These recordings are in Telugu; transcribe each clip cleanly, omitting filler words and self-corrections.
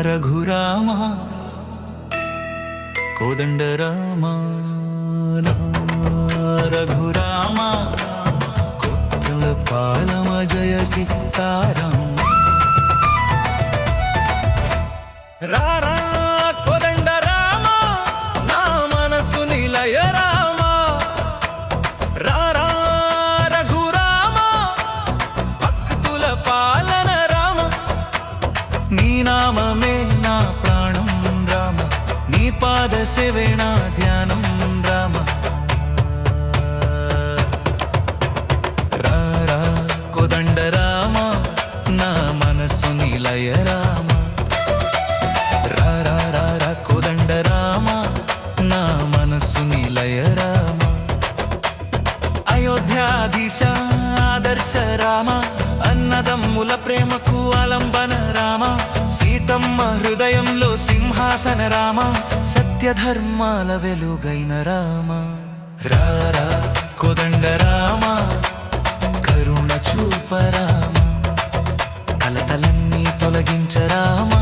రఘురామ కోదండరామ రఘురామ కొత్తల పాలమ జయ సీతారామ రారా కోదండరామ నా మనసు నిలయ రామ రారా రఘురామ భక్తుల పాలన రామ నీ నామమే నా ప్రాణం రామ నీ పాద సేవే నా ధ్యానం రామ రారా కోదండరామ నా మనసు నిలయ రామ రారా కోదండరామ నా మనసు నిలయ రామ అయోధ్యాధీశ ఆదర్శ రామ అన్నదమ్ముల ప్రేమకు ఆలంబన రామ సీతమ్మ హృదయంలో సింహాసన రామ సత్యధర్మాల వెలుగైన రామ రారా కోదండరామ కరుణ చూప రామ కలతలన్నీ తొలగించరామ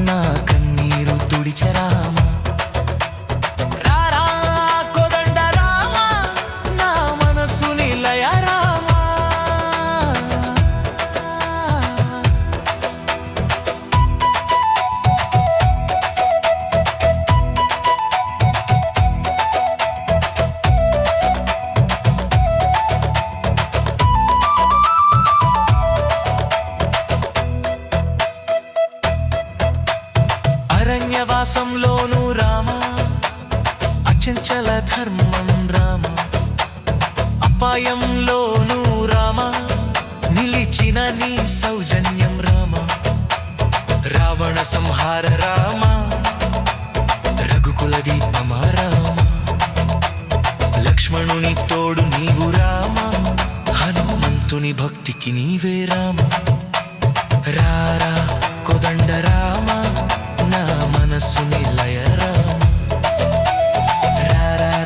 నా కన్నీరు తుడిచరామ రారా కోదండరామ నా మనసు నిలయ రామ అరణ్యవాసంలోను రామ అచంచల ధర్మం రామ అపాయంలోను రామ నిలిచిన నీ సౌజన్యం రామ రావణ సంహార రామ రఘుకుల దీపమ రామ లక్ష్మణుని తోడు నీవు రామ హనుమంతుని భక్తికి నీవే రామ రారా కోదండరామ నా మనసు నిలయ రామ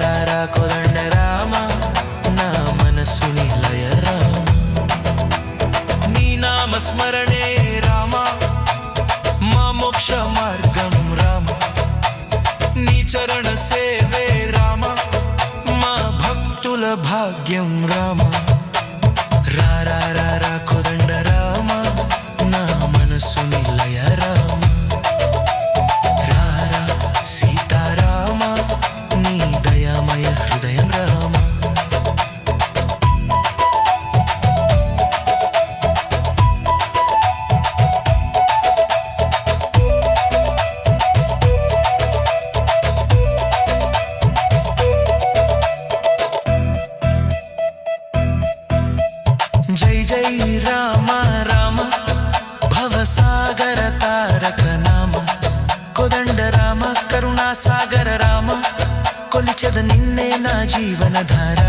రారా కోదండరామ నా మనసు నిలయ రామ నీ నామ స్మరణే రామ మా మోక్ష మార్గం రామ నీ చరణ సేవే రామ మా భక్తుల భాగ్యం రామ రారా కోదండరామ నా మనసు నిలయ రామ సీతారామ నీ దయామయ హృదయం రామ జై జై రామ రామ భవసాగర తారక నామ కోదండరామ కరుణాసాగర రామ కొలిచెద నిన్నే నా జీవన ధార